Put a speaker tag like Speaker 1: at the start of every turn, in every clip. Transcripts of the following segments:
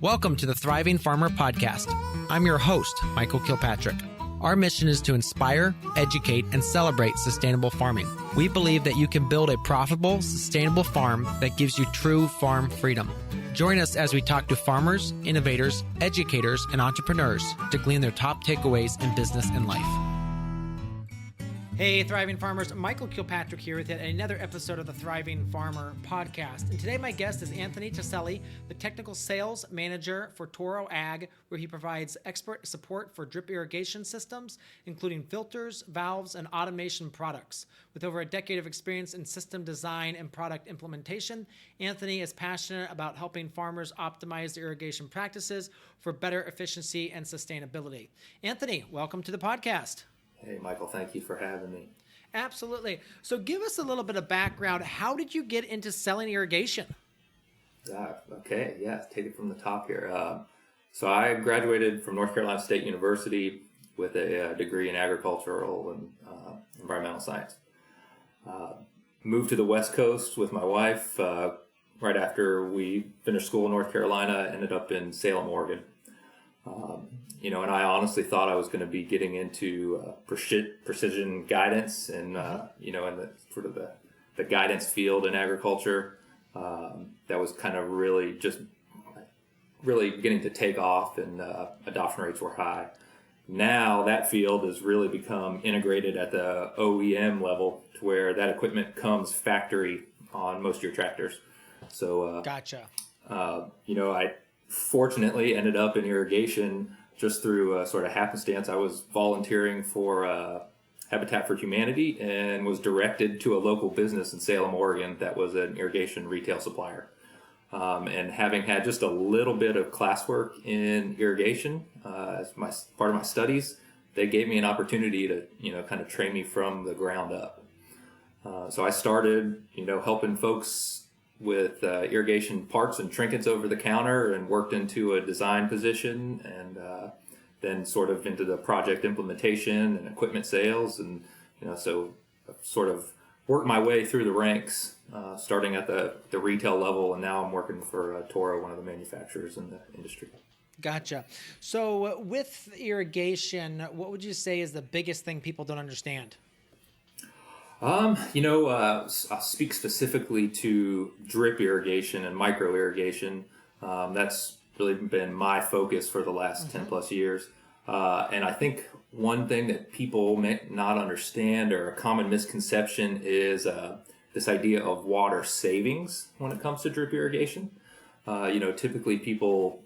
Speaker 1: Welcome to the Thriving Farmer Podcast. I'm your host, Michael Kilpatrick. Our mission is to inspire, educate, and celebrate sustainable farming. We believe that you can build a profitable, sustainable farm that gives you true farm freedom. Join us as we talk to farmers, innovators, educators, and entrepreneurs to glean their top takeaways in business and life. Hey, Thriving Farmers. Michael Kilpatrick here with another episode of the Thriving Farmer Podcast. And today my guest is Anthony Tasselli, the Technical Sales Manager for Toro Ag, where he provides expert support for drip irrigation systems, including filters, valves, and automation products. With over a decade of experience in system design and product implementation, Anthony is passionate about helping farmers optimize their irrigation practices for better efficiency and sustainability. Anthony, welcome to the podcast.
Speaker 2: Hey, Michael, thank you for having me.
Speaker 1: Absolutely. So give us a little bit of background. How did you get into selling irrigation?
Speaker 2: Okay, take it from the top here. So I graduated from North Carolina State University with a degree in agricultural and environmental science. Moved to the West Coast with my wife right after we finished school in North Carolina, ended up in Salem, Oregon. And I honestly thought I was going to be getting into precision guidance and, in the sort of the guidance field in agriculture. That was kind of really beginning to take off, and adoption rates were high. Now that field has really become integrated at the OEM level to where that equipment comes factory on most of your tractors. So,
Speaker 1: Gotcha.
Speaker 2: I fortunately ended up in irrigation just through sort of happenstance. I was volunteering for Habitat for Humanity and was directed to a local business in Salem, Oregon that was an irrigation retail supplier. And having had just a little bit of classwork in irrigation as part of my studies, they gave me an opportunity to, kind of train me from the ground up. So I started, helping folks with irrigation parts and trinkets over the counter, and worked into a design position, and then sort of into the project implementation and equipment sales. And, so I've sort of worked my way through the ranks, starting at the retail level, and now I'm working for Toro, one of the manufacturers in the industry.
Speaker 1: Gotcha. So with irrigation, what would you say is the biggest thing people don't understand?
Speaker 2: I'll speak specifically to drip irrigation and micro irrigation. That's really been my focus for the last 10 plus years. And I think one thing that people may not understand, or a common misconception, is this idea of water savings when it comes to drip irrigation. Typically people,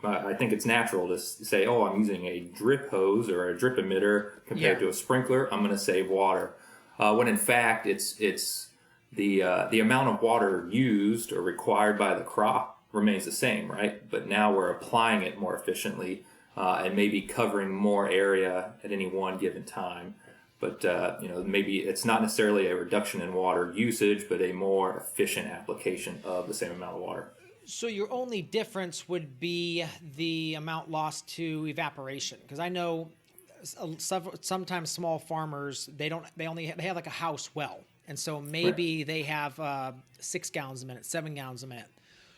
Speaker 2: I think it's natural to say, oh, I'm using a drip hose or a drip emitter compared to a sprinkler, I'm going to save water. When in fact it's the amount of water used or required by the crop remains the same, right? But now we're applying it more efficiently and maybe covering more area at any one given time. But maybe it's not necessarily a reduction in water usage, but a more efficient application of the same amount of water.
Speaker 1: So your only difference would be the amount lost to evaporation, because I know sometimes small farmers, they have like a house well, and so maybe they have 6 gallons a minute, 7 gallons a minute.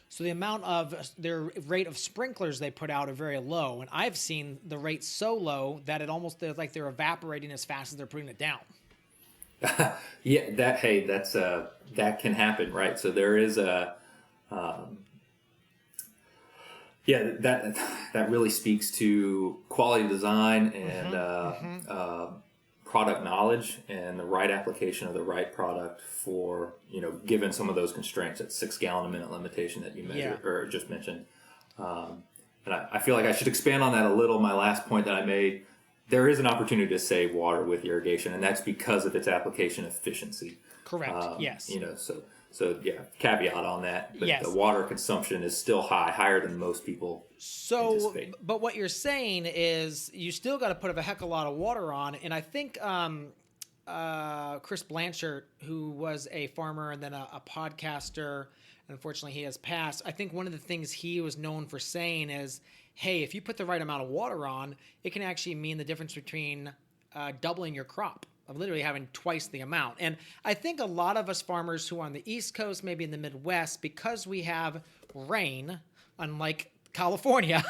Speaker 1: So the amount of their rate of sprinklers they put out are very low, and I've seen the rate so low that it almost feels like they're evaporating as fast as they're putting it down.
Speaker 2: That can happen, right? So there is that really speaks to quality design and product knowledge and the right application of the right product for, given some of those constraints, that 6 gallon a minute limitation that you measured or just mentioned. And I feel like I should expand on that a little. My last point that I made, there is an opportunity to save water with irrigation, and that's because of its application efficiency.
Speaker 1: Correct. Yes.
Speaker 2: So caveat on that, but the water consumption is still higher than most people anticipate.
Speaker 1: But what you're saying is you still got to put a heck of a lot of water on, and I think Chris Blanchard, who was a farmer and then a podcaster, unfortunately he has passed, I think one of the things he was known for saying is, hey, if you put the right amount of water on, it can actually mean the difference between doubling your crop, of literally having twice the amount. And I think a lot of us farmers who are on the East Coast, maybe in the Midwest, because we have rain, unlike California,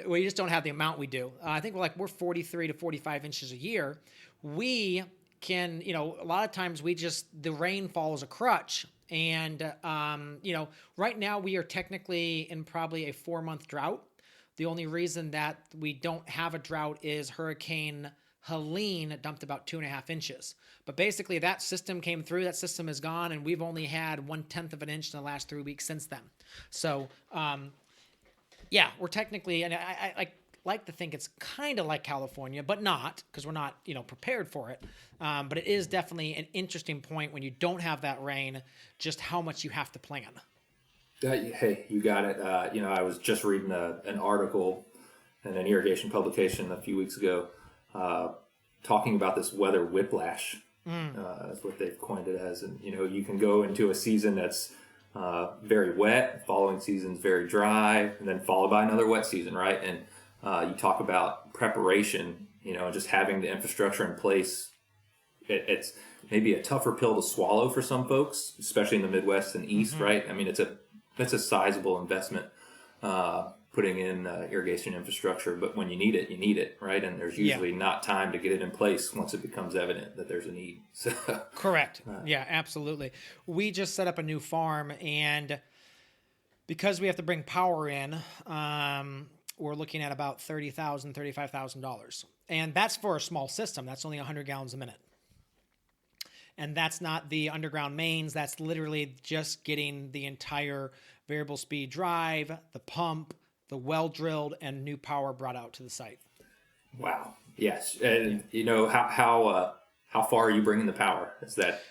Speaker 1: we just don't have the amount we do. I think we're 43 to 45 inches a year. We can, a lot of times the rainfall is a crutch. And, right now we are technically in probably a 4-month drought. The only reason that we don't have a drought is Hurricane Helene dumped about 2.5 inches. But basically that system came through, that system is gone, and we've only had 1/10 of an inch in the last 3 weeks since then. So, we're technically, and I like to think it's kind of like California, but not, because we're not, prepared for it. But it is definitely an interesting point when you don't have that rain, just how much you have to plan.
Speaker 2: Hey, you got it. I was just reading an article in an irrigation publication a few weeks ago, talking about this weather whiplash. That's what they've coined it as. And, you can go into a season that's very wet, following season's very dry, and then followed by another wet season, right? And you talk about preparation, just having the infrastructure in place. It's maybe a tougher pill to swallow for some folks, especially in the Midwest and East, right? I mean, it's a sizable investment, putting in irrigation infrastructure, but when you need it, right? And there's usually not time to get it in place once it becomes evident that there's a need. So,
Speaker 1: correct. Yeah, absolutely. We just set up a new farm, and because we have to bring power in, we're looking at about $30,000, $35,000. And that's for a small system. That's only 100 gallons a minute. And that's not the underground mains. That's literally just getting the entire variable speed drive, the pump, the well drilled, and new power brought out to the site.
Speaker 2: Wow. Yes. And how far are you bringing the power? Is that?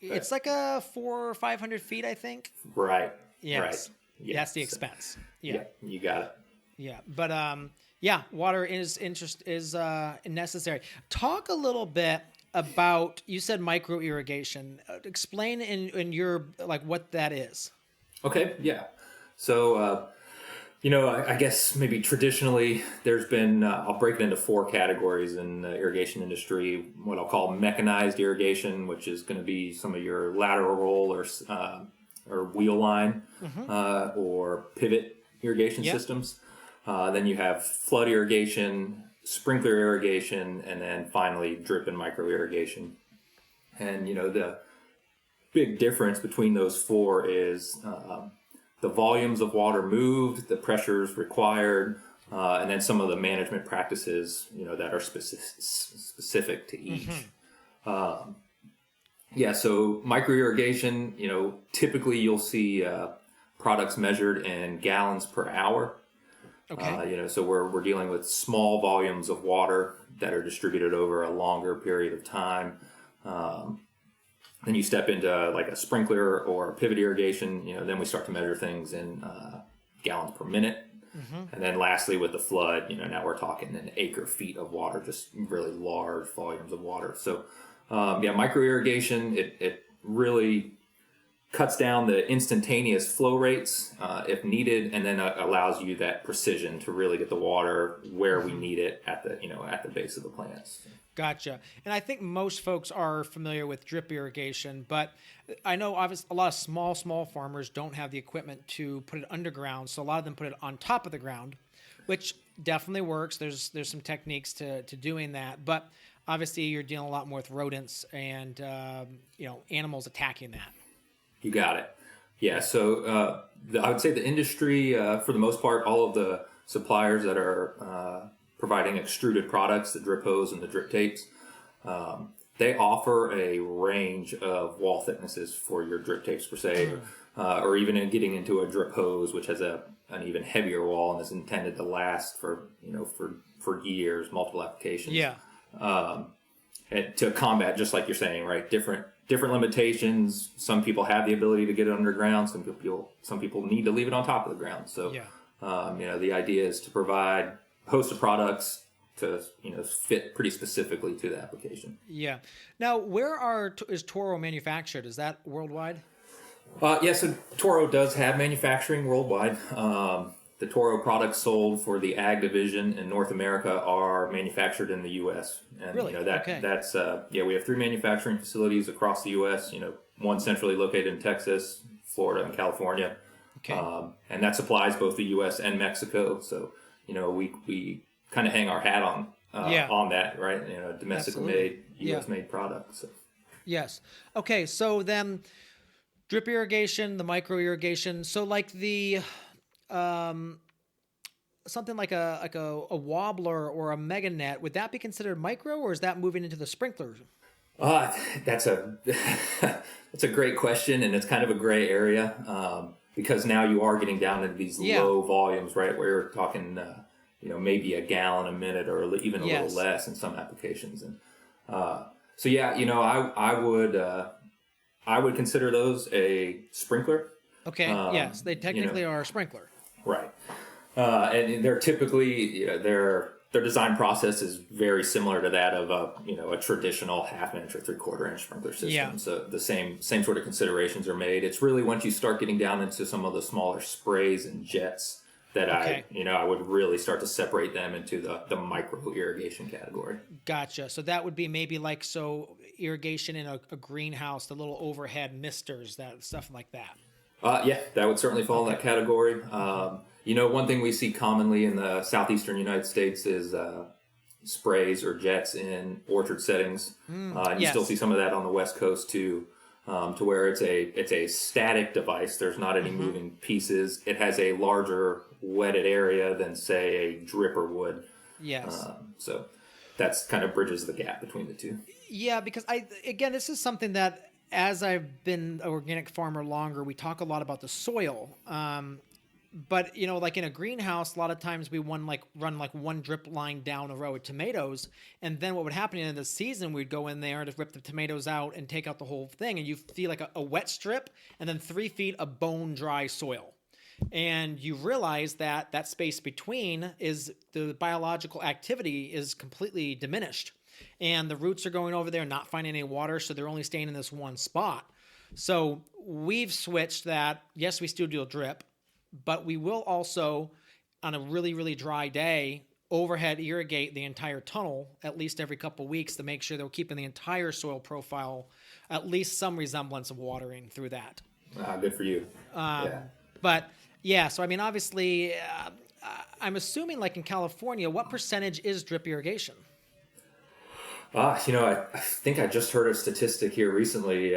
Speaker 1: It's like a 400 or 500 feet, I think.
Speaker 2: Right.
Speaker 1: Yes.
Speaker 2: Right. Yeah.
Speaker 1: That's the expense. Yeah.
Speaker 2: You got it.
Speaker 1: Yeah. But water is necessary. Talk a little bit about, you said micro irrigation. Explain in your, what that is.
Speaker 2: Okay. Yeah. So, I guess maybe traditionally there's been, I'll break it into 4 categories in the irrigation industry. What I'll call mechanized irrigation, which is going to be some of your lateral roll or wheel line, or pivot irrigation systems. Then you have flood irrigation, sprinkler irrigation, and then finally drip and micro irrigation. And, the big difference between those 4 is the volumes of water moved, the pressures required, and then some of the management practices, that are specific to each. So micro irrigation, typically you'll see products measured in gallons per hour.
Speaker 1: Okay.
Speaker 2: So we're dealing with small volumes of water that are distributed over a longer period of time. Then you step into like a sprinkler or a pivot irrigation, then we start to measure things in gallons per minute. And then lastly with the flood, now we're talking in acre feet of water, just really large volumes of water. So micro irrigation, it really cuts down the instantaneous flow rates if needed, and then allows you that precision to really get the water where we need it at the base of the plants.
Speaker 1: Gotcha. And I think most folks are familiar with drip irrigation, but I know obviously a lot of small farmers don't have the equipment to put it underground, so a lot of them put it on top of the ground, which definitely works. There's some techniques to doing that, but obviously you're dealing a lot more with rodents and animals attacking that.
Speaker 2: You got it. Yeah. So I would say the industry, for the most part, all of the suppliers that are providing extruded products, the drip hose and the drip tapes, they offer a range of wall thicknesses for your drip tapes per se, or even in getting into a drip hose, which has an even heavier wall and is intended to last for years, multiple applications.
Speaker 1: Yeah.
Speaker 2: And to combat, just like you're saying, right? Different limitations. Some people have the ability to get it underground. Some people need to leave it on top of the ground. So, the idea is to provide a host of products to fit pretty specifically to the application. Yeah.
Speaker 1: Now, where is Toro manufactured? Is that worldwide?
Speaker 2: So Toro does have manufacturing worldwide. The Toro products sold for the Ag division in North America are manufactured in the U.S. And
Speaker 1: really?
Speaker 2: That's we have 3 manufacturing facilities across the U.S. One centrally located in Texas, Florida, and California.
Speaker 1: Okay.
Speaker 2: And that supplies both the U.S. and Mexico. So, we kind of hang our hat on that, right? Domestically made, U.S. made product. So.
Speaker 1: Yes. Okay. So then drip irrigation, the micro irrigation. So like the, something like a wobbler or a mega net, would that be considered micro, or is that moving into the sprinkler?
Speaker 2: That's a great question, and it's kind of a gray area because now you are getting down into these low volumes, right? Where you're talking, maybe a gallon a minute or even a little less in some applications. And so I would consider those a sprinkler.
Speaker 1: Okay. Yes, they technically are a sprinkler.
Speaker 2: Right. And they're typically, their design process is very similar to that of a traditional half-inch or three-quarter-inch sprinkler system.
Speaker 1: Yeah.
Speaker 2: So the same sort of considerations are made. It's really once you start getting down into some of the smaller sprays and jets that I would really start to separate them into the micro irrigation category.
Speaker 1: Gotcha. So that would be maybe like irrigation in a greenhouse, the little overhead misters, that stuff like that.
Speaker 2: That would certainly fall in that category. One thing we see commonly in the southeastern United States is sprays or jets in orchard settings. And you still see some of that on the West Coast too, to where it's a static device. There's not any moving pieces. It has a larger wetted area than, say, a dripper would.
Speaker 1: Yes.
Speaker 2: So that's kind of bridges the gap between the two.
Speaker 1: Yeah, because this is something that, as I've been an organic farmer longer, we talk a lot about the soil. But, like in a greenhouse, a lot of times we run one drip line down a row of tomatoes. And then what would happen in the season, we'd go in there to rip the tomatoes out and take out the whole thing. And you see like a wet strip and then 3 feet of bone dry soil. And you realize that space between is the biological activity is completely diminished. And the roots are going over there and not finding any water. So they're only staying in this one spot. So we've switched that. Yes, we still do a drip. But we will also, on a really, really dry day, overhead irrigate the entire tunnel at least every couple of weeks to make sure that we're keeping the entire soil profile at least some resemblance of watering through that.
Speaker 2: Good for you.
Speaker 1: But yeah, so I mean, obviously, I'm assuming like in California, what percentage is drip irrigation?
Speaker 2: I think I just heard a statistic here recently.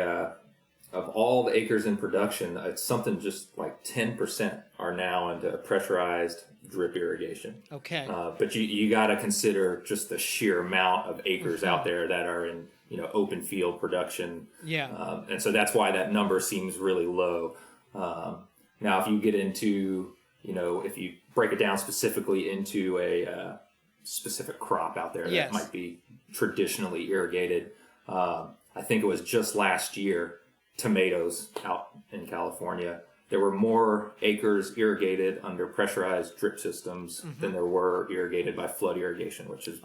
Speaker 2: Of all the acres in production, it's something just like 10% are now into pressurized drip irrigation.
Speaker 1: Okay.
Speaker 2: But you got to consider just the sheer amount of acres out there that are in open field production.
Speaker 1: Yeah.
Speaker 2: And so that's why that number seems really low. Now, if you get into if you break it down specifically into a specific crop out there that might be traditionally irrigated, I think it was just last year. Tomatoes out in California, there were more acres irrigated under pressurized drip systems than there were irrigated by flood irrigation, which is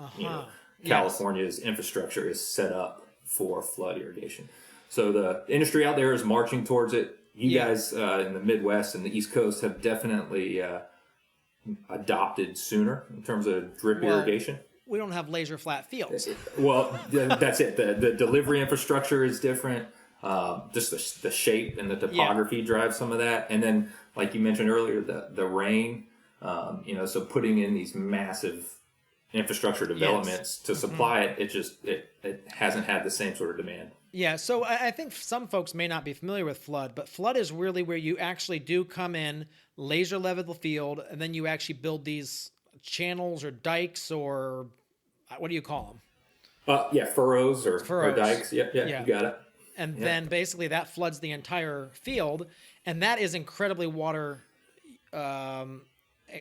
Speaker 2: California's infrastructure is set up for flood irrigation. So the industry out there is marching towards it. You guys in the Midwest and the East Coast have definitely adopted sooner in terms of drip irrigation.
Speaker 1: We don't have laser flat fields.
Speaker 2: Well, that's it. The delivery infrastructure is different. Just the shape and the topography drives some of that. And then, like you mentioned earlier, the rain, so putting in these massive infrastructure developments to supply it hasn't had the same sort of demand.
Speaker 1: Yeah, so I think some folks may not be familiar with flood, but flood is really where you actually do come in, laser level the field, and then you actually build these channels or dikes, or what do you call them?
Speaker 2: Furrows or dikes. Yeah, you got it.
Speaker 1: And then basically that floods the entire field, and that is incredibly water,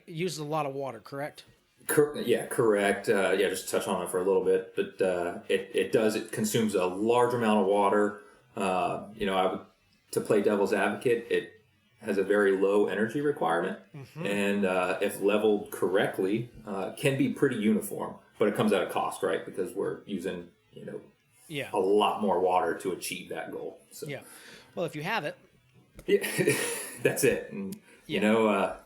Speaker 1: uses a lot of water, correct?
Speaker 2: Correct. Just touch on it for a little bit, but it consumes a large amount of water. To play devil's advocate, it has a very low energy requirement, and if leveled correctly, can be pretty uniform, but it comes at a cost, right? Because we're using, a lot more water to achieve that goal. So.
Speaker 1: Yeah. Well, if you have it.
Speaker 2: Yeah, that's it. And,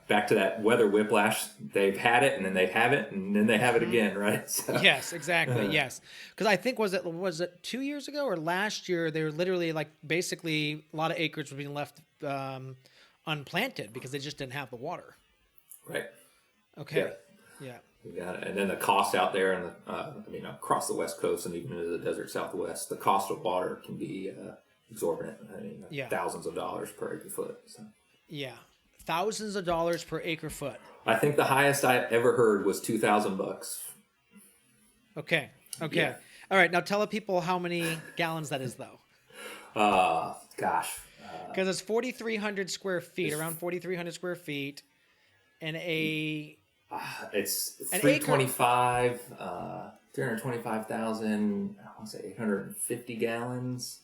Speaker 2: back to that weather whiplash, they've had it and then they have it and then they have it again, right? So,
Speaker 1: yes, exactly. Yes. Because I think, was it 2 years ago or last year, they were literally like basically a lot of acres were being left unplanted because they just didn't have the water.
Speaker 2: Right.
Speaker 1: Okay. Yeah.
Speaker 2: You got it. And then the cost out there, and across the West Coast and even into the desert Southwest, the cost of water can be exorbitant. Thousands of dollars per acre foot. So.
Speaker 1: Yeah, thousands of dollars per acre foot.
Speaker 2: I think the highest I ever heard was $2,000.
Speaker 1: Okay.
Speaker 2: Yeah.
Speaker 1: All right. Now tell the people how many gallons that is, though.
Speaker 2: Gosh.
Speaker 1: Because it's 4,300 square feet, around 4,300 square feet, and
Speaker 2: it's
Speaker 1: an
Speaker 2: 325, 325,000, I want to say 850 gallons.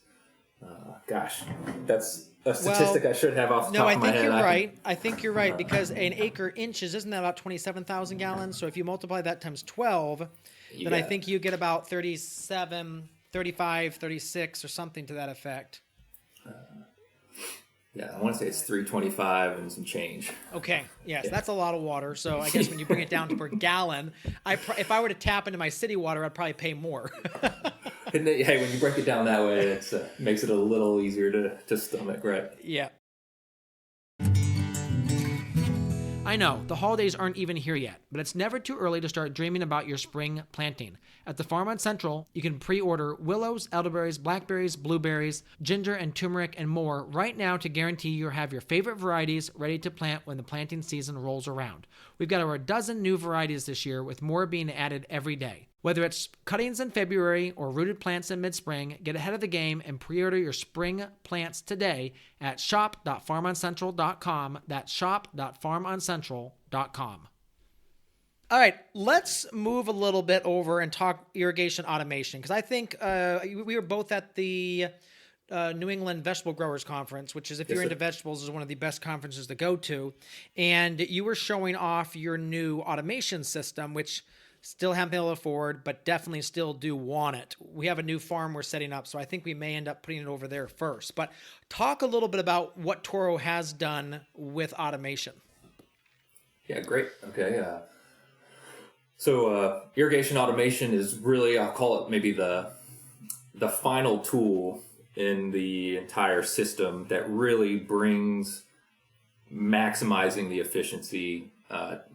Speaker 2: Gosh, that's a statistic I should have off the top of my head.
Speaker 1: No, I think you're right because an acre inches, isn't that about 27,000 gallons? So if you multiply that times 12, then I think you get about 37, 35, 36 or something to that effect.
Speaker 2: Yeah, I want to say it's 325 and some change.
Speaker 1: Okay, yes, that's a lot of water. So I guess when you bring it down to per gallon, if I were to tap into my city water, I'd probably pay more.
Speaker 2: Hey, when you break it down that way, it makes it a little easier to stomach, right?
Speaker 1: Yeah. I know, the holidays aren't even here yet, but it's never too early to start dreaming about your spring planting. At the Farm on Central, you can pre-order willows, elderberries, blackberries, blueberries, ginger and turmeric, and more right now to guarantee you'll have your favorite varieties ready to plant when the planting season rolls around. We've got over a dozen new varieties this year, with more being added every day. Whether it's cuttings in February or rooted plants in mid-spring, get ahead of the game and pre-order your spring plants today at shop.farmoncentral.com. That's shop.farmoncentral.com. All right, let's move a little bit over and talk irrigation automation, because I think we were both at the New England Vegetable Growers Conference, which is, if you're into vegetables, is one of the best conferences to go to. And you were showing off your new automation system, which still haven't been able to afford, but definitely still do want it. We have a new farm we're setting up, so I think we may end up putting it over there first. But talk a little bit about what Toro has done with automation.
Speaker 2: Yeah, great. Okay. So irrigation automation is really, I'll call it maybe the final tool in the entire system that really brings maximizing the efficiency,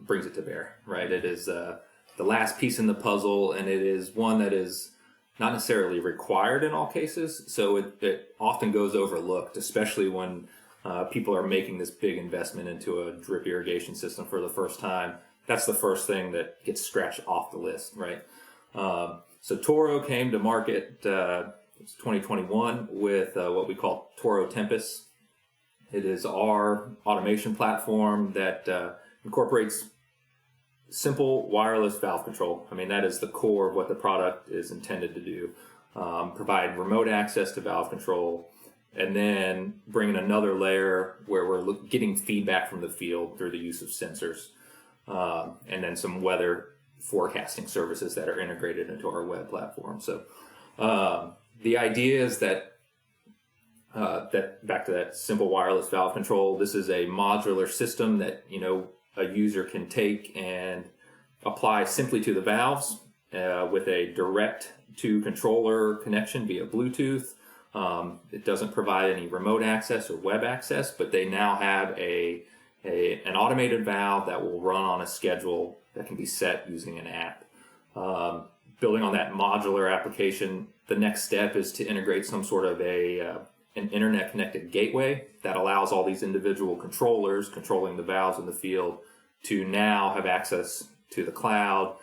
Speaker 2: brings it to bear, right? It is the last piece in the puzzle, and it is one that is not necessarily required in all cases. So it often goes overlooked, especially when people are making this big investment into a drip irrigation system for the first time. That's the first thing that gets scratched off the list, right? So Toro came to market, it's 2021, with what we call Toro Tempest. It is our automation platform that incorporates simple wireless valve control. I mean, that is the core of what the product is intended to do. Provide remote access to valve control, and then bring in another layer where we're getting feedback from the field through the use of sensors, and then some weather forecasting services that are integrated into our web platform. So the idea is that back to that simple wireless valve control, this is a modular system that, a user can take and apply simply to the valves with a direct to controller connection via Bluetooth. It doesn't provide any remote access or web access, but they now have an automated valve that will run on a schedule that can be set using an app. Building on that modular application, the next step is to integrate some sort of an internet connected gateway that allows all these individual controllers controlling the valves in the field to now have access to the cloud,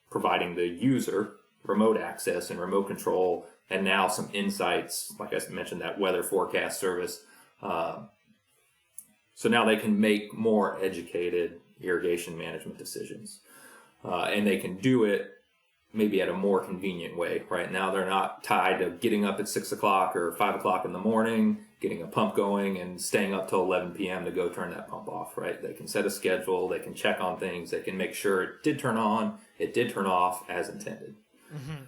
Speaker 2: providing the user remote access and remote control, and now some insights, like I mentioned, that weather forecast service. So now they can make more educated irrigation management decisions, and they can do it maybe at a more convenient way. Right now, they're not tied to getting up at 6 o'clock or 5 o'clock in the morning, getting a pump going, and staying up till 11 p.m. to go turn that pump off. Right? They can set a schedule. They can check on things. They can make sure it did turn on, it did turn off as intended.
Speaker 1: Mm-hmm.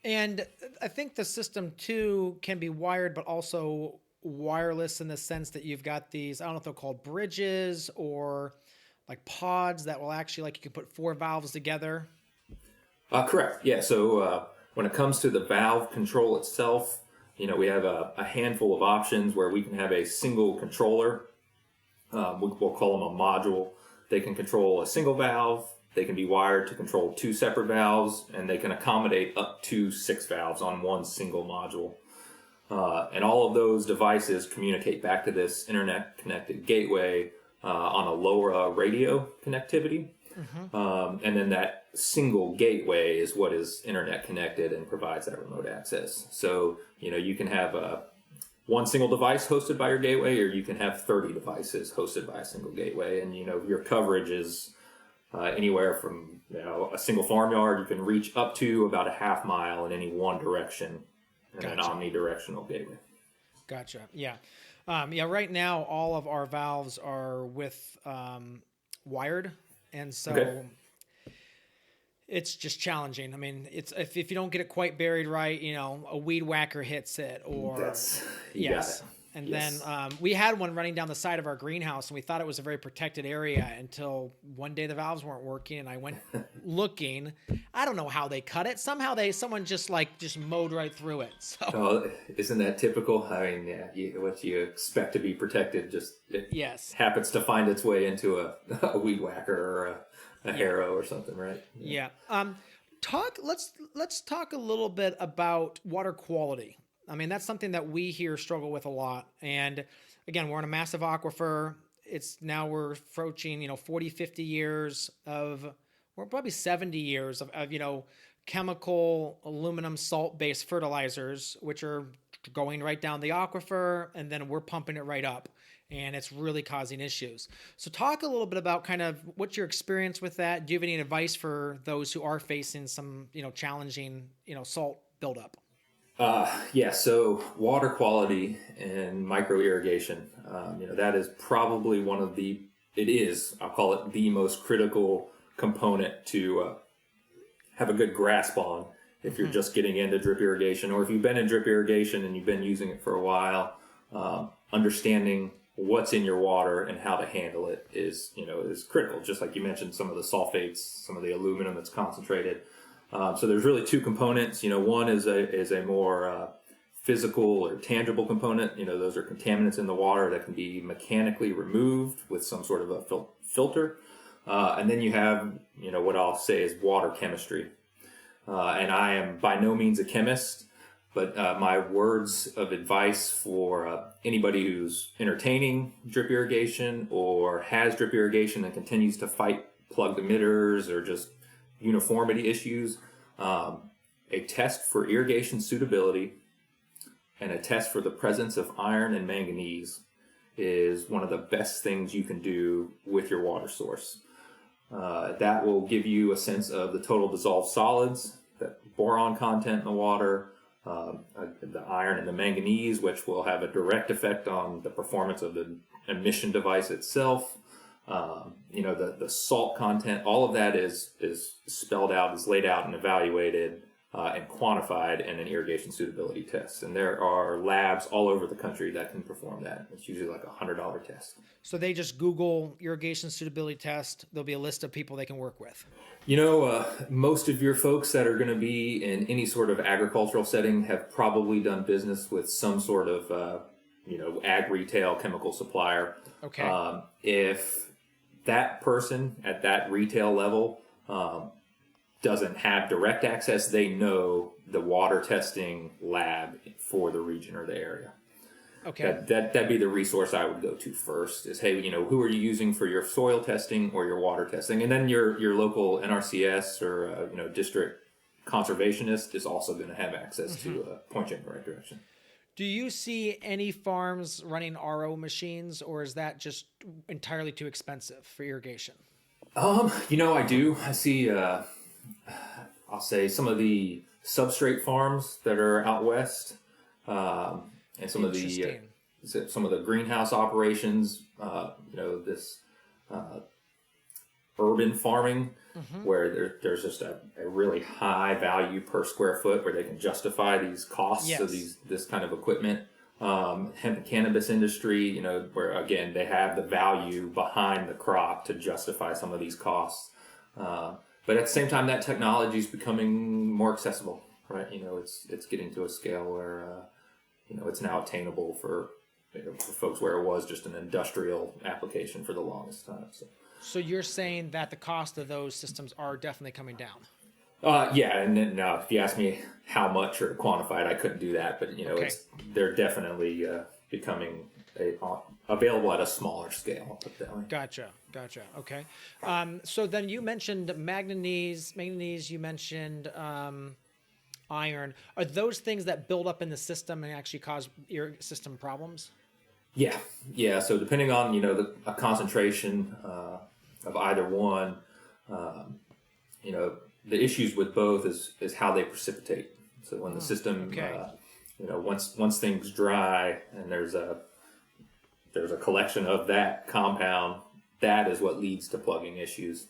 Speaker 1: And I think the system too can be wired, but also wireless in the sense that you've got these, I don't know if they're called bridges or like pods that will actually, like, you can put 4 valves together.
Speaker 2: Correct. Yeah. So when it comes to the valve control itself, we have a handful of options where we can have a single controller. We'll call them a module. They can control a single valve. They can be wired to control 2 separate valves, and they can accommodate up to 6 valves on one single module. And all of those devices communicate back to this internet-connected gateway on a LoRa radio connectivity. And then that single gateway is what is internet connected and provides that remote access. So, you can have one single device hosted by your gateway, or you can have 30 devices hosted by a single gateway. And, your coverage is anywhere from, a single farmyard, you can reach up to about a half mile in any one direction in an omnidirectional gateway.
Speaker 1: Gotcha. Yeah. Right now, all of our valves are with wired. And so it's just challenging. I mean, it's if you don't get it quite buried right, a weed whacker hits it, or yes. And then we had one running down the side of our greenhouse, and we thought it was a very protected area until one day the valves weren't working, and I went looking. I don't know how they cut it. Somehow someone just mowed right through it. So
Speaker 2: isn't that typical? I mean, what you expect to be protected happens to find its way into a weed whacker or a harrow or something, right?
Speaker 1: Yeah. Let's talk a little bit about water quality. I mean, that's something that we here struggle with a lot. And again, we're on a massive aquifer. We're approaching, 40, 50 years we're probably 70 years of chemical aluminum salt-based fertilizers, which are going right down the aquifer, and then we're pumping it right up. And it's really causing issues. So talk a little bit about kind of what's your experience with that. Do you have any advice for those who are facing some, challenging, salt buildup?
Speaker 2: So water quality and micro irrigation, that is probably I'll call it the most critical component to have a good grasp on if you're just getting into drip irrigation, or if you've been in drip irrigation and you've been using it for a while. Understanding what's in your water and how to handle it is critical. Just like you mentioned, some of the sulfates, some of the aluminum that's concentrated. So there's really 2 components. One is a more physical or tangible component. Those are contaminants in the water that can be mechanically removed with some sort of a filter. And then you have, what I'll say is water chemistry. And I am by no means a chemist, but my words of advice for anybody who's entertaining drip irrigation or has drip irrigation and continues to fight plugged emitters or just uniformity issues, a test for irrigation suitability and a test for the presence of iron and manganese is one of the best things you can do with your water source. That will give you a sense of the total dissolved solids, the boron content in the water, the iron and the manganese, which will have a direct effect on the performance of the emission device itself. The salt content, all of that is spelled out, is laid out and evaluated and quantified in an irrigation suitability test. And there are labs all over the country that can perform that. It's usually like a $100 test.
Speaker 1: So they just Google irrigation suitability test. There'll be a list of people they can work with.
Speaker 2: Most of your folks that are going to be in any sort of agricultural setting have probably done business with some sort of, ag retail chemical supplier.
Speaker 1: Okay.
Speaker 2: If that person at that retail level doesn't have direct access, they know the water testing lab for the region or the area.
Speaker 1: Okay.
Speaker 2: That'd be the resource I would go to first is, hey, who are you using for your soil testing or your water testing? And then your local NRCS or, district conservationist is also going to have access to point you in the right direction.
Speaker 1: Do you see any farms running RO machines, or is that just entirely too expensive for irrigation?
Speaker 2: I do. I see, I'll say some of the substrate farms that are out west, and some of the greenhouse operations, this urban farming where there's just a really high value per square foot where they can justify these costs of this kind of equipment. Hemp and cannabis industry, where again they have the value behind the crop to justify some of these costs. But at the same time, that technology is becoming more accessible, right? It's getting to a scale where it's now attainable for, for folks where it was just an industrial application for the longest time.
Speaker 1: So you're saying that the cost of those systems are definitely coming down?
Speaker 2: Yeah, and then if you ask me how much or quantify it, I couldn't do that. But
Speaker 1: Okay.
Speaker 2: they're definitely becoming available at a smaller scale. I'll put it that way.
Speaker 1: Gotcha. Okay. So then you mentioned manganese. You mentioned iron. Are those things that build up in the system and actually cause your system problems?
Speaker 2: Yeah. So depending on a concentration of either one, the issues with both is how they precipitate. So when the system, once things dry and there's a collection of that compound, that is what leads to plugging issues.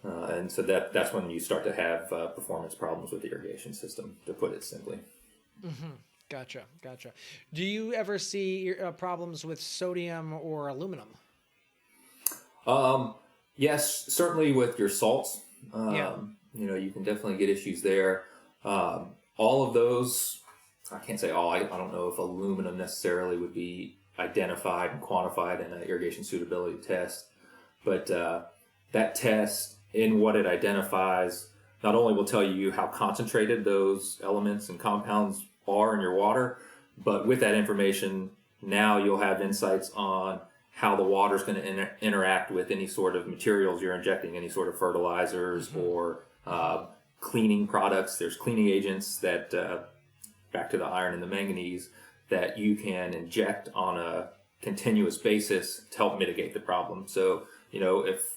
Speaker 2: And so that's when you start to have performance problems with the irrigation system, to put it simply.
Speaker 1: Mm-hmm. Gotcha. Do you ever see problems with sodium or aluminum?
Speaker 2: Yes, certainly with your salts. You can definitely get issues there. All of those, I can't say all. I don't know if aluminum necessarily would be identified and quantified in an irrigation suitability test, but that test, in what it identifies, not only will tell you how concentrated those elements and compounds are in your water, but with that information, now you'll have insights on how the water is going to interact with any sort of materials you're injecting, any sort of fertilizers or cleaning products. There's cleaning agents that, back to the iron and the manganese, that you can inject on a continuous basis to help mitigate the problem. So, if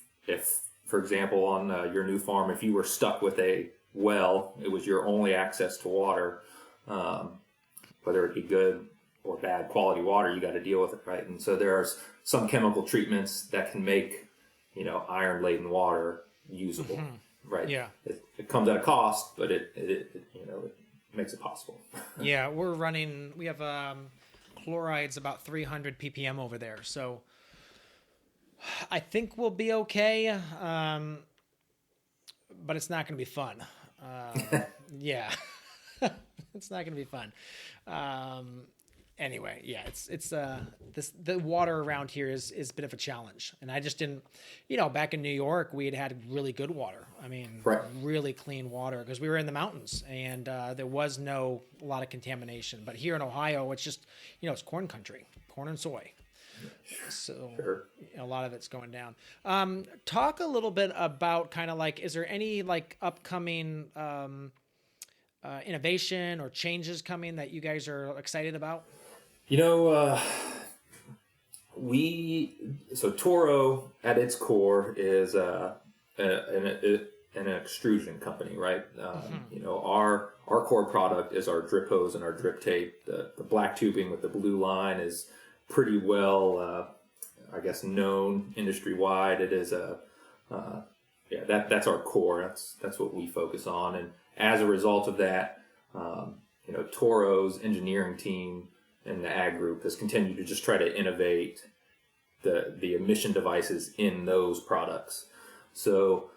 Speaker 2: for example, on your new farm, if you were stuck with a well, it was your only access to water, whether it be good or bad quality water, you got to deal with it, right? And so there are some chemical treatments that can make, iron-laden water usable, right?
Speaker 1: Yeah.
Speaker 2: It comes at a cost, but it makes it possible.
Speaker 1: Yeah, we have chlorides about 300 ppm over there, so I think we'll be okay, but it's not going to be fun. Yeah, it's not going to be fun. Anyway, yeah, it's the water around here is a bit of a challenge, and I just didn't, back in New York we had really good water. I mean,
Speaker 2: right.
Speaker 1: Really clean water because we were in the mountains and there was a lot of contamination. But here in Ohio, it's just it's corn country, corn and soy. So
Speaker 2: sure.
Speaker 1: A lot of it's going down. Talk a little bit about kind of like, is there any like upcoming innovation or changes coming that you guys are excited about?
Speaker 2: Toro at its core is an extrusion company, right? Our core product is our drip hose and our drip tape. The black tubing with the blue line is pretty well, known industry wide. It is that's our core. That's what we focus on, and as a result of that, Toro's engineering team and the ag group has continued to just try to innovate the emission devices in those products. So,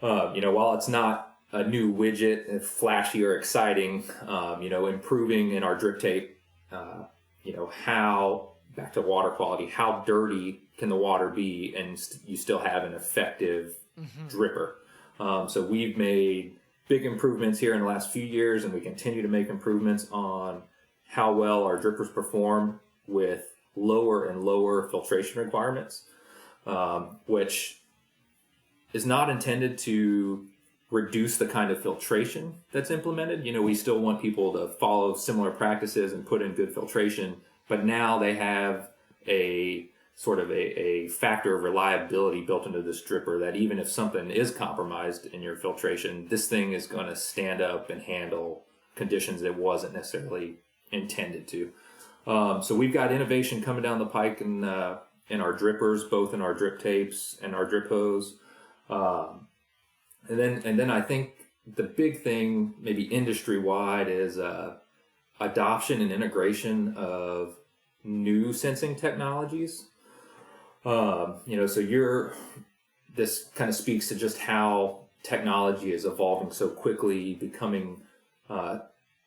Speaker 2: while it's not a new widget, flashy or exciting, improving in our drip tape, how, back to water quality, how dirty can the water be and you still have an effective dripper. So we've made big improvements here in the last few years, and we continue to make improvements on how well our drippers perform with lower and lower filtration requirements, which is not intended to reduce the kind of filtration that's implemented. We still want people to follow similar practices and put in good filtration, but now they have a sort of a factor of reliability built into this dripper that even if something is compromised in your filtration, this thing is going to stand up and handle conditions it wasn't necessarily intended to. So we've got innovation coming down the pike in our drippers, both in our drip tapes and our drip hose. And then I think the big thing, maybe industry wide, is adoption and integration of new sensing technologies. This kind of speaks to just how technology is evolving so quickly, becoming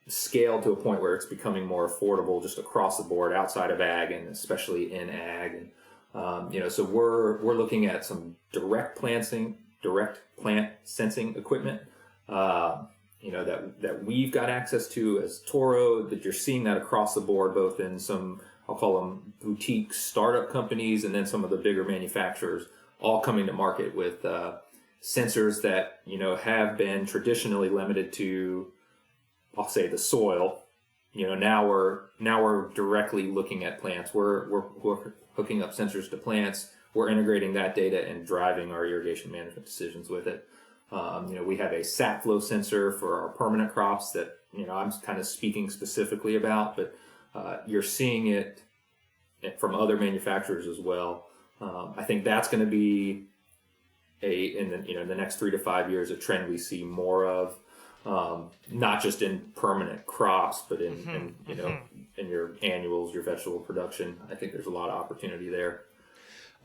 Speaker 2: scaled to a point where it's becoming more affordable just across the board outside of ag and especially in ag. And, so we're looking at some direct plant sensing equipment, that we've got access to as Toro, that you're seeing that across the board, both in some, I'll call them boutique startup companies, and then some of the bigger manufacturers all coming to market with sensors that, have been traditionally limited to, I'll say, the soil. Now we're directly looking at plants. We're hooking up sensors to plants. We're integrating that data and driving our irrigation management decisions with it. We have a sap flow sensor for our permanent crops that, I'm kind of speaking specifically about, but you're seeing it from other manufacturers as well. I think that's going to be in the next 3 to 5 years, a trend we see more of, not just in permanent crops, but in your annuals, your vegetable production. I think there's a lot of opportunity there.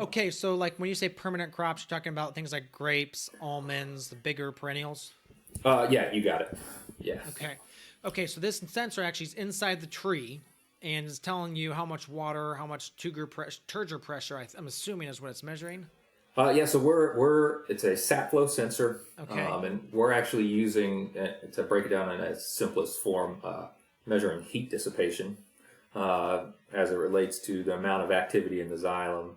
Speaker 1: Okay, so like when you say permanent crops, you're talking about things like grapes, almonds, the bigger perennials?
Speaker 2: Yeah, you got it. Yeah.
Speaker 1: Okay, so this sensor actually is inside the tree and is telling you how much water, how much turgor pressure, I'm assuming is what it's measuring?
Speaker 2: So it's a sap flow sensor.
Speaker 1: Okay.
Speaker 2: And we're actually using, to break it down in its simplest form, measuring heat dissipation as it relates to the amount of activity in the xylem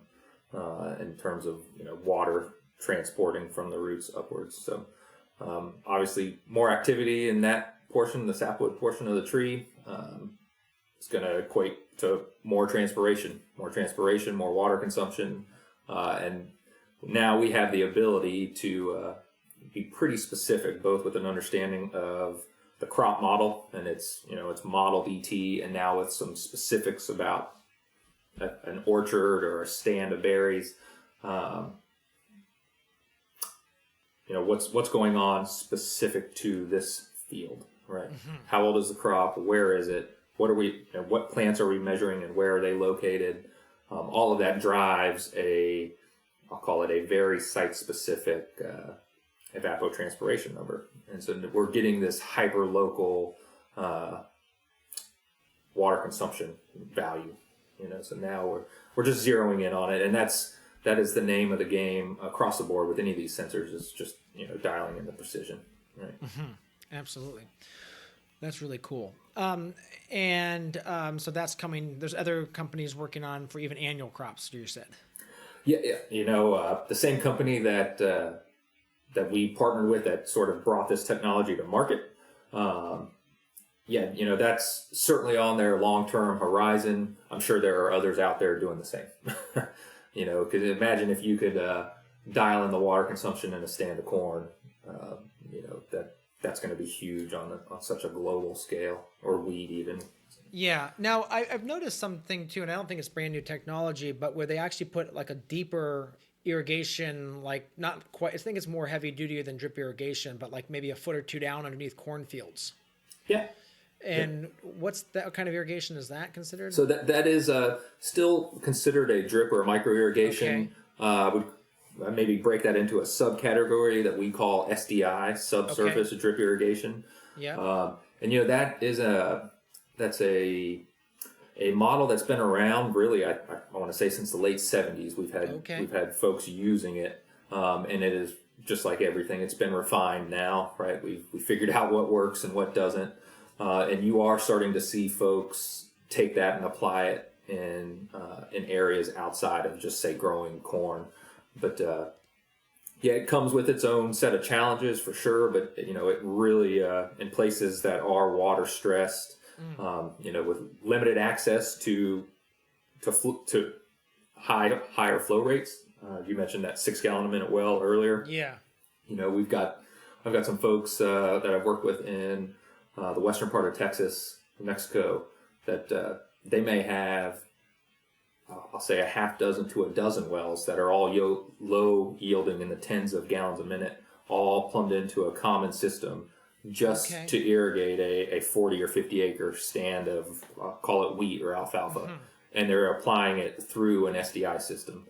Speaker 2: in terms of water transporting from the roots upwards. So obviously more activity in that portion, the sapwood portion of the tree, it's going to equate to more transpiration, more water consumption, and now we have the ability to be pretty specific, both with an understanding of the crop model and its modeled ET, and now with some specifics about an orchard or a stand of berries. What's going on specific to this field, right? Mm-hmm. How old is the crop? Where is it? What plants are we measuring, and where are they located? All of that drives I'll call it a very site-specific evapotranspiration number. And so we're getting this hyper-local water consumption value. So now we're just zeroing in on it, and that is the name of the game across the board with any of these sensors, is just dialing in the precision, right?
Speaker 1: Mm-hmm. Absolutely. That's really cool. So that's coming. There's other companies working on for even annual crops, you said.
Speaker 2: Yeah. The same company that we partnered with that sort of brought this technology to market. That's certainly on their long-term horizon. I'm sure there are others out there doing the same. Because imagine if you could dial in the water consumption in a stand of corn. That's going to be huge on such a global scale, or wheat even.
Speaker 1: Yeah. Now, I've noticed something too, and I don't think it's brand new technology, but where they actually put like a deeper irrigation, like not quite, I think it's more heavy duty than drip irrigation, but like maybe a foot or two down underneath cornfields.
Speaker 2: Yeah.
Speaker 1: And what's that kind of irrigation is that considered?
Speaker 2: So that is still considered a drip or a micro irrigation. Okay. Would maybe break that into a subcategory that we call SDI, subsurface drip irrigation.
Speaker 1: Yeah.
Speaker 2: And that is that's a model that's been around really, I want to say since the late 70s. We've had folks using it, and it is just like everything. It's been refined now, right? We figured out what works and what doesn't, and you are starting to see folks take that and apply it in areas outside of just say growing corn. But it comes with its own set of challenges for sure. But it really in places that are water stressed. With limited access to higher flow rates. You mentioned that 6 gallon a minute well earlier.
Speaker 1: Yeah.
Speaker 2: I've got some folks that I've worked with in the western part of Texas, Mexico, that they may have, I'll say, a half dozen to a dozen wells that are all low yielding in the tens of gallons a minute, all plumbed into a common system, just to irrigate a 40 or 50 acre stand of, call it wheat or alfalfa. Mm-hmm. And they're applying it through an SDI system.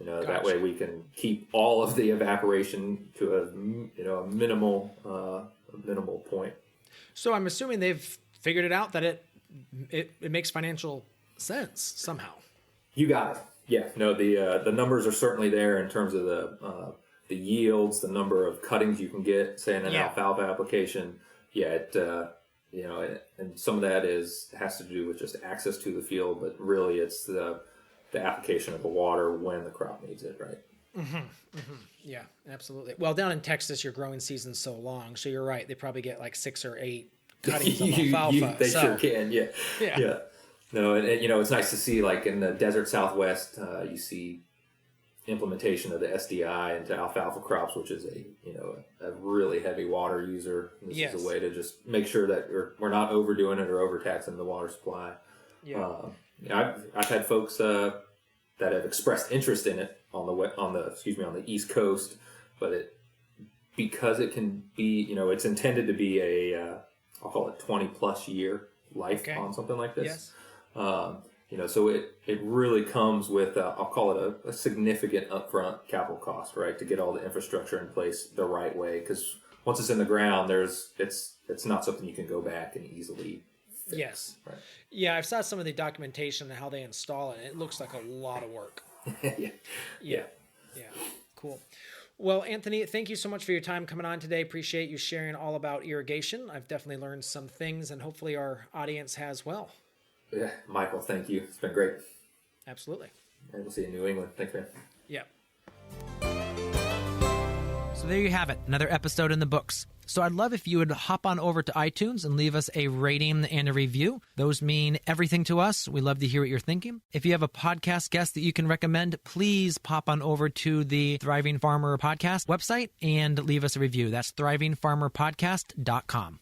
Speaker 2: That way we can keep all of the evaporation to a minimal point.
Speaker 1: So I'm assuming they've figured it out that it makes financial sense somehow.
Speaker 2: You got it. Yeah, no, the numbers are certainly there in terms of the yields, the number of cuttings you can get, say in an alfalfa application. Yeah, and some of that has to do with just access to the field, but really it's the application of the water when the crop needs it, right?
Speaker 1: Mm-hmm, mm-hmm. Yeah, absolutely. Well, down in Texas, your growing season's so long, so you're right. They probably get like 6 or 8 cuttings of alfalfa.
Speaker 2: They sure can, yeah. No, and it's nice to see, like in the desert Southwest, you see implementation of the SDI into alfalfa crops, which is a really heavy water user. This is a way to just make sure that we're not overdoing it or overtaxing the water supply. Yeah. I've had folks that have expressed interest in it on the East Coast, but because it can be, it's intended to be I'll call it 20 plus year life on something like this.
Speaker 1: Yes.
Speaker 2: So it really comes with I'll call it a significant upfront capital cost, right, to get all the infrastructure in place the right way. Because once it's in the ground, it's not something you can go back and easily fix.
Speaker 1: Yes.
Speaker 2: Right.
Speaker 1: Yeah, I've saw some of the documentation and how they install it. It looks like a lot of work. Yeah. Cool. Well, Anthony, thank you so much for your time coming on today. Appreciate you sharing all about irrigation. I've definitely learned some things, and hopefully our audience has well.
Speaker 2: Yeah, Michael, thank you. It's been great.
Speaker 1: Absolutely.
Speaker 2: And we'll see you in New England. Thanks, man.
Speaker 1: Yeah. So there you have it, another episode in the books. So I'd love if you would hop on over to iTunes and leave us a rating and a review. Those mean everything to us. We love to hear what you're thinking. If you have a podcast guest that you can recommend, please pop on over to the Thriving Farmer Podcast website and leave us a review. That's thrivingfarmerpodcast.com.